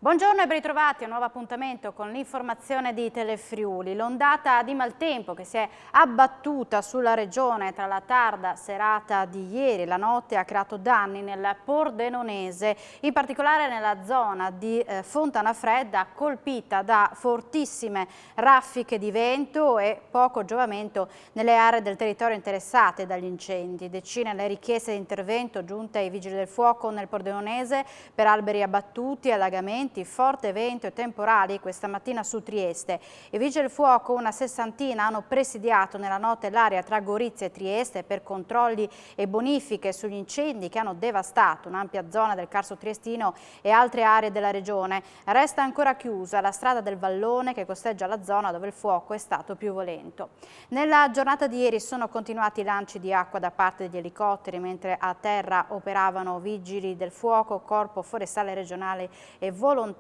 Buongiorno e ben ritrovati a un nuovo appuntamento con l'informazione di Telefriuli. L'ondata di maltempo che si è abbattuta sulla regione tra la tarda serata di ieri e la notte ha creato danni nel Pordenonese, in particolare nella zona di Fontanafredda, colpita da fortissime raffiche di vento e poco giovamento nelle aree del territorio interessate dagli incendi. Decine le richieste di intervento giunte ai vigili del fuoco nel Pordenonese per alberi abbattuti, allagamenti, forte vento e temporali questa mattina su Trieste. I vigili del fuoco, una sessantina, hanno presidiato nella notte l'area tra Gorizia e Trieste per controlli e bonifiche sugli incendi che hanno devastato un'ampia zona del Carso triestino e altre aree della regione. Resta ancora chiusa la strada del Vallone che costeggia la zona dove il fuoco è stato più violento. Nella giornata di ieri sono continuati i lanci di acqua da parte degli elicotteri, mentre a terra operavano vigili del fuoco, Corpo Forestale Regionale e volontari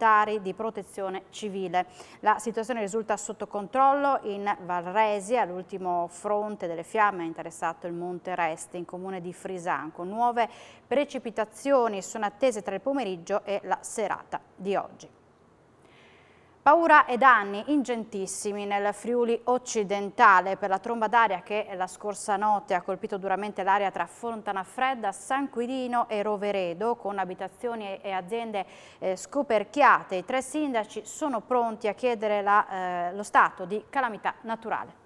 di protezione civile. La situazione risulta sotto controllo in Valresia. L'ultimo fronte delle fiamme ha interessato il Monte Reste in comune di Frisanco. Nuove precipitazioni sono attese tra il pomeriggio e la serata di oggi. Paura e danni ingentissimi nel Friuli occidentale per la tromba d'aria che la scorsa notte ha colpito duramente l'area tra Fontanafredda, San Quirino e Roveredo, con abitazioni e aziende scoperchiate. I 3 sindaci sono pronti a chiedere lo stato di calamità naturale.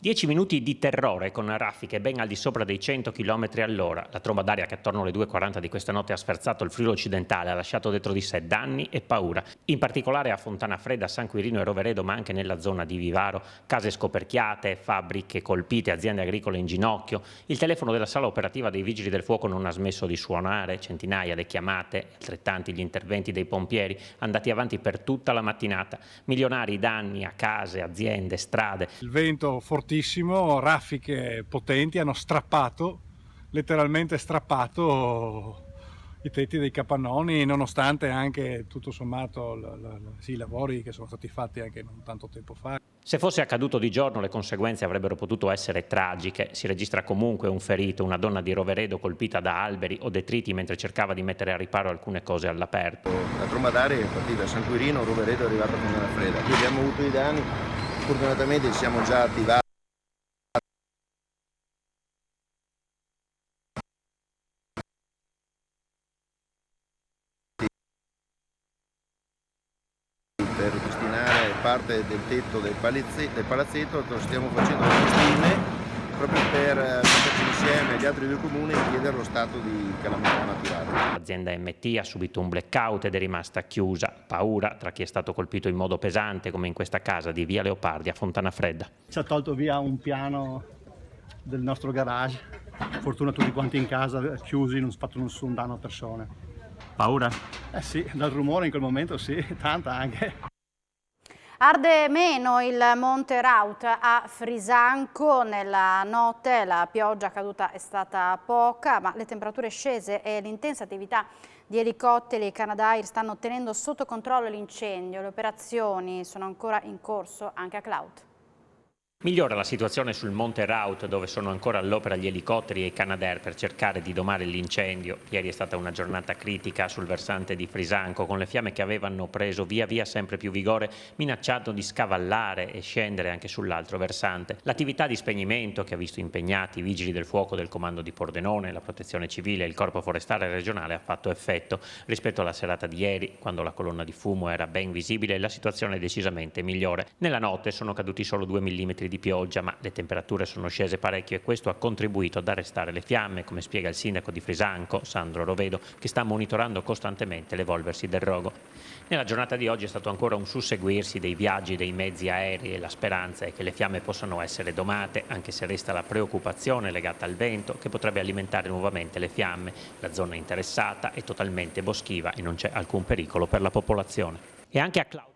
10 minuti di terrore con raffiche ben al di sopra dei 100 km all'ora. La tromba d'aria che attorno alle 2:40 di questa notte ha sferzato il Friuli occidentale ha lasciato dentro di sé danni e paura. In particolare a Fontanafredda, San Quirino e Roveredo, ma anche nella zona di Vivaro, case scoperchiate, fabbriche colpite, aziende agricole in ginocchio. Il telefono della sala operativa dei vigili del fuoco non ha smesso di suonare, centinaia le chiamate, altrettanti gli interventi dei pompieri, andati avanti per tutta la mattinata. Milionari danni a case, aziende, strade. Il vento fortissimo, raffiche potenti hanno strappato, letteralmente strappato i tetti dei capannoni, nonostante anche tutto sommato i lavori che sono stati fatti anche non tanto tempo fa. Se fosse accaduto di giorno le conseguenze avrebbero potuto essere tragiche. Si registra comunque un ferito, una donna di Roveredo colpita da alberi o detriti mentre cercava di mettere a riparo alcune cose all'aperto. La tromba d'aria è partita da San Quirino, Roveredo è arrivata a Fontanafredda. Qui abbiamo avuto i danni, fortunatamente ci siamo già attivati per ripristinare parte del tetto del palazzetto, lo stiamo facendo le stime proprio per metterci insieme agli altri 2 comuni e chiedere lo stato di calamità naturale. L'azienda MT ha subito un blackout ed è rimasta chiusa. Paura tra chi è stato colpito in modo pesante, come in questa casa di Via Leopardi a Fontanafredda. Ci ha tolto via un piano del nostro garage. Fortuna tutti quanti in casa chiusi, non si è fatto nessun danno a persone. Paura? Eh sì, dal rumore in quel momento sì, tanta anche. Arde meno il Monte Raut a Frisanco. Nella notte la pioggia caduta è stata poca, ma le temperature scese e l'intensa attività di elicotteri e Canadair stanno tenendo sotto controllo l'incendio. Le operazioni sono ancora in corso anche a Cloud. Migliora la situazione sul Monte Raut, dove sono ancora all'opera gli elicotteri e i Canadair per cercare di domare l'incendio. Ieri è stata una giornata critica sul versante di Frisanco, con le fiamme che avevano preso via via sempre più vigore, minacciando di scavallare e scendere anche sull'altro versante. L'attività di spegnimento, che ha visto impegnati i vigili del fuoco del comando di Pordenone, la protezione civile e il corpo forestale regionale, ha fatto effetto. Rispetto alla serata di ieri, quando la colonna di fumo era ben visibile, la situazione è decisamente migliore. Nella notte sono caduti solo 2 mm di pioggia, ma le temperature sono scese parecchio e questo ha contribuito ad arrestare le fiamme, come spiega il sindaco di Frisanco, Sandro Rovedo, che sta monitorando costantemente l'evolversi del rogo. Nella giornata di oggi è stato ancora un susseguirsi dei viaggi dei mezzi aerei e la speranza è che le fiamme possano essere domate, anche se resta la preoccupazione legata al vento che potrebbe alimentare nuovamente le fiamme. La zona interessata è totalmente boschiva e non c'è alcun pericolo per la popolazione. E anche a Cloud.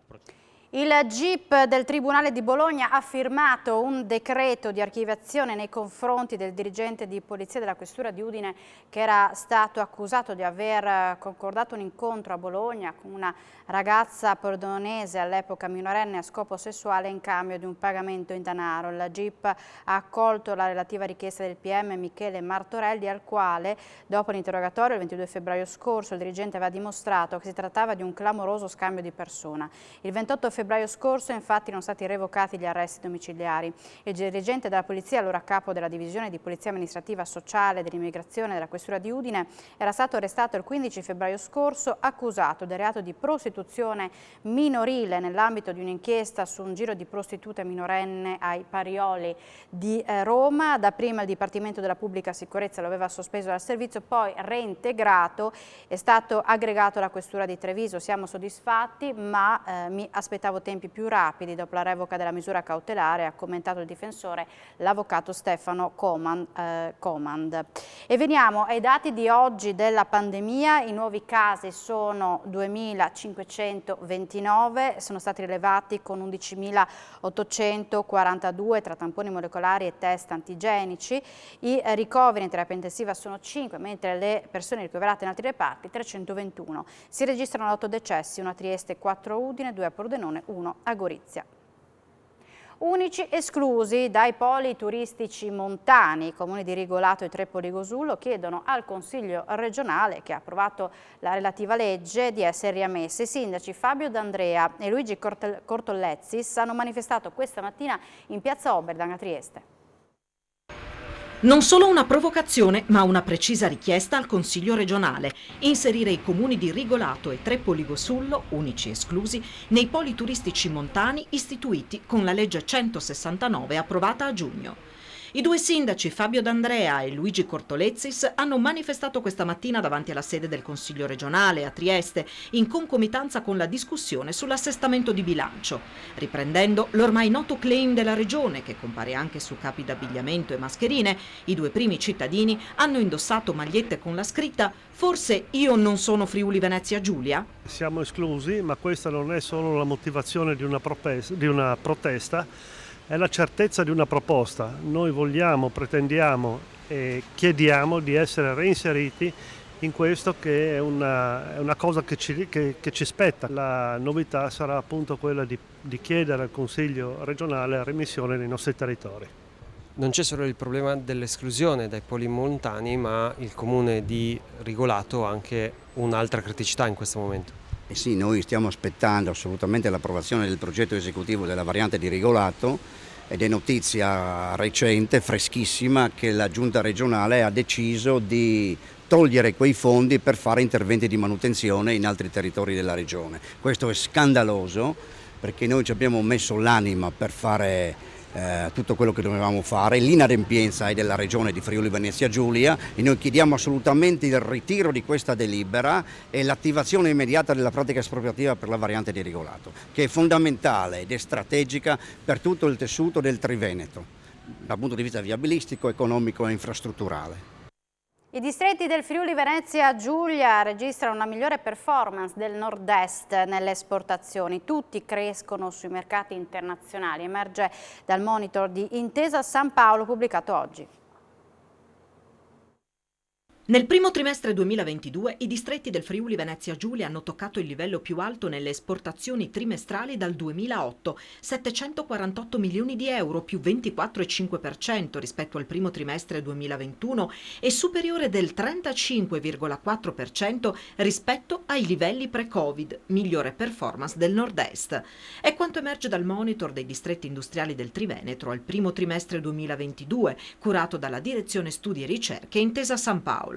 Il GIP del Tribunale di Bologna ha firmato un decreto di archiviazione nei confronti del dirigente di polizia della questura di Udine che era stato accusato di aver concordato un incontro a Bologna con una ragazza pordenonese all'epoca minorenne a scopo sessuale in cambio di un pagamento in denaro. Il GIP ha accolto la relativa richiesta del PM Michele Martorelli, al quale, dopo l'interrogatorio il 22 febbraio scorso, il dirigente aveva dimostrato che si trattava di un clamoroso scambio di persona. Il 28 febbraio scorso infatti erano stati revocati gli arresti domiciliari. Il dirigente della polizia, allora capo della divisione di polizia amministrativa sociale dell'immigrazione della questura di Udine, era stato arrestato il 15 febbraio scorso accusato del reato di prostituzione minorile nell'ambito di un'inchiesta su un giro di prostitute minorenne ai Parioli di Roma. Dapprima il Dipartimento della Pubblica Sicurezza lo aveva sospeso dal servizio, poi reintegrato, è stato aggregato alla questura di Treviso. Siamo soddisfatti, ma mi aspettavo tempi più rapidi dopo la revoca della misura cautelare, ha commentato il difensore, l'avvocato Stefano Comand. E veniamo ai dati di oggi della pandemia. I nuovi casi sono 2.529, sono stati rilevati con 11.842 tra tamponi molecolari e test antigenici. I ricoveri in terapia intensiva sono 5, mentre le persone ricoverate in altri reparti 321. Si registrano 8 decessi, 1 a Trieste, 4 a Udine, 2 a Pordenone, 1 a Gorizia. Unici esclusi dai poli turistici montani, i comuni di Rigolato e Trepoli Gosullo chiedono al Consiglio regionale, che ha approvato la relativa legge, di essere riammessi. I sindaci Fabio D'Andrea e Luigi Cortollezzis hanno manifestato questa mattina in piazza Oberdan a Trieste. Non solo una provocazione, ma una precisa richiesta al Consiglio regionale: inserire i comuni di Rigolato e Trepoli Gosullo, unici esclusi, nei poli turistici montani istituiti con la legge 169 approvata a giugno. I due sindaci Fabio D'Andrea e Luigi Cortollezzis hanno manifestato questa mattina davanti alla sede del Consiglio regionale a Trieste, in concomitanza con la discussione sull'assestamento di bilancio, riprendendo l'ormai noto claim della regione, che compare anche su capi d'abbigliamento e mascherine. I due primi cittadini hanno indossato magliette con la scritta "Forse io non sono Friuli Venezia Giulia?". Siamo esclusi, ma questa non è solo la motivazione di una protesta, è la certezza di una proposta. Noi vogliamo, pretendiamo e chiediamo di essere reinseriti in questo, che è una cosa che ci spetta. La novità sarà appunto quella di chiedere al Consiglio regionale la remissione dei nostri territori. Non c'è solo il problema dell'esclusione dai poli montani, ma il comune di Rigolato ha anche un'altra criticità in questo momento. Sì, noi stiamo aspettando assolutamente l'approvazione del progetto esecutivo della variante di Rigolato, ed è notizia recente, freschissima, che la Giunta regionale ha deciso di togliere quei fondi per fare interventi di manutenzione in altri territori della regione. Questo è scandaloso, perché noi ci abbiamo messo l'anima per fare tutto quello che dovevamo fare. L'inadempienza è della regione di Friuli Venezia Giulia e noi chiediamo assolutamente il ritiro di questa delibera e l'attivazione immediata della pratica espropriativa per la variante di Rigolato, che è fondamentale ed è strategica per tutto il tessuto del Triveneto, dal punto di vista viabilistico, economico e infrastrutturale. I distretti del Friuli Venezia Giulia registrano una migliore performance del nord-est nelle esportazioni. Tutti crescono sui mercati internazionali, emerge dal monitor di Intesa San Paolo pubblicato oggi. Nel primo trimestre 2022 i distretti del Friuli Venezia Giulia hanno toccato il livello più alto nelle esportazioni trimestrali dal 2008, 748 milioni di euro, più 24,5% rispetto al primo trimestre 2021 e superiore del 35,4% rispetto ai livelli pre-Covid, migliore performance del nord-est. È quanto emerge dal monitor dei distretti industriali del Triveneto al primo trimestre 2022, curato dalla Direzione Studi e Ricerche Intesa San Paolo.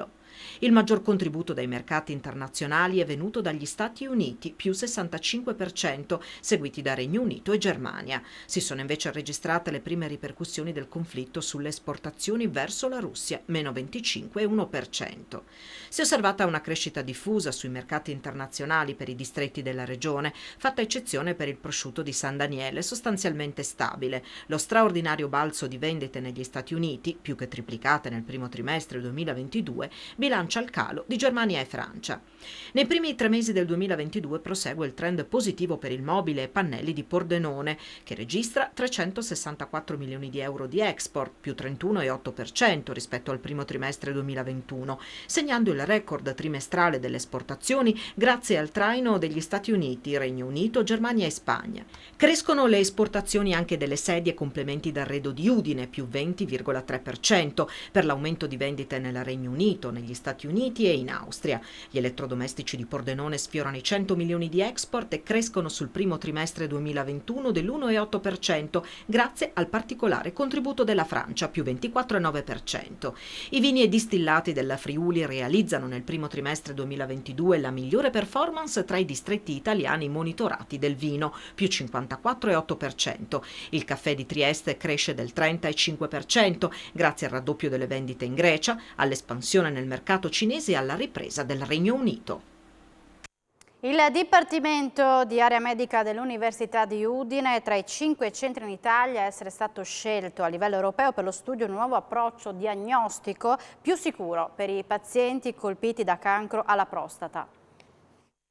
Il maggior contributo dai mercati internazionali è venuto dagli Stati Uniti, più 65%, seguiti da Regno Unito e Germania. Si sono invece registrate le prime ripercussioni del conflitto sulle esportazioni verso la Russia, meno 25,1%. Si è osservata una crescita diffusa sui mercati internazionali per i distretti della regione, fatta eccezione per il prosciutto di San Daniele, sostanzialmente stabile. Lo straordinario balzo di vendite negli Stati Uniti, più che triplicate nel primo trimestre 2022, bilancia il calo di Germania e Francia. Nei primi 3 mesi del 2022 prosegue il trend positivo per il mobile e pannelli di Pordenone, che registra 364 milioni di euro di export, più 31,8% rispetto al primo trimestre 2021, segnando il record trimestrale delle esportazioni grazie al traino degli Stati Uniti, Regno Unito, Germania e Spagna. Crescono le esportazioni anche delle sedie e complementi d'arredo di Udine, più 20,3%, per l'aumento di vendite nel Regno Unito, negli Stati Uniti e in Austria. Gli elettrodomestici di Pordenone sfiorano i 100 milioni di export e crescono sul primo trimestre 2021 dell'1,8%, grazie al particolare contributo della Francia, più 24,9%. I vini e distillati della Friuli realizzano nel primo trimestre 2022 la migliore performance tra i distretti italiani monitorati del vino, più 54,8%. Il caffè di Trieste cresce del 30,5% grazie al raddoppio delle vendite in Grecia, all'espansione nel mercato cinese e alla ripresa del Regno Unito. Il Dipartimento di Area Medica dell'Università di Udine è tra i 5 centri in Italia a essere stato scelto a livello europeo per lo studio di un nuovo approccio diagnostico più sicuro per i pazienti colpiti da cancro alla prostata.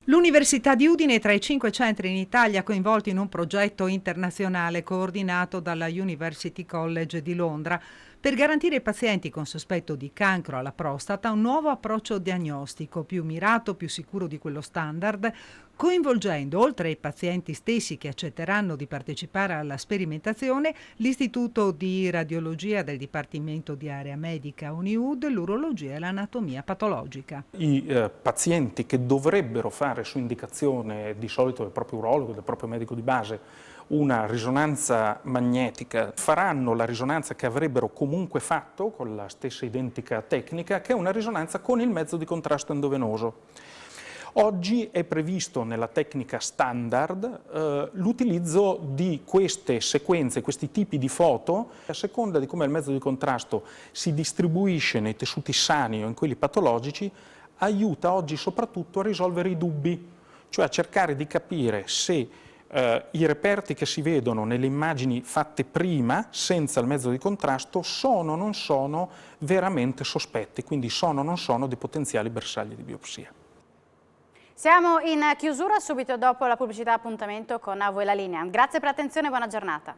L'Università di Udine è tra i 5 centri in Italia coinvolti in un progetto internazionale coordinato dalla University College di Londra per garantire ai pazienti con sospetto di cancro alla prostata un nuovo approccio diagnostico più mirato, più sicuro di quello standard, coinvolgendo, oltre ai pazienti stessi che accetteranno di partecipare alla sperimentazione, l'Istituto di Radiologia del Dipartimento di Area Medica UniUd, l'urologia e l'anatomia patologica. I pazienti che dovrebbero fare su indicazione di solito del proprio urologo, del proprio medico di base, una risonanza magnetica, faranno la risonanza che avrebbero comunque fatto con la stessa identica tecnica, che è una risonanza con il mezzo di contrasto endovenoso. Oggi è previsto nella tecnica standard l'utilizzo di queste sequenze, questi tipi di foto, a seconda di come il mezzo di contrasto si distribuisce nei tessuti sani o in quelli patologici, aiuta oggi soprattutto a risolvere i dubbi, cioè a cercare di capire se i reperti che si vedono nelle immagini fatte prima, senza il mezzo di contrasto, sono o non sono veramente sospetti, quindi sono o non sono dei potenziali bersagli di biopsia. Siamo in chiusura, subito dopo la pubblicità. Appuntamento con A Voi la Linea. Grazie per l'attenzione e buona giornata.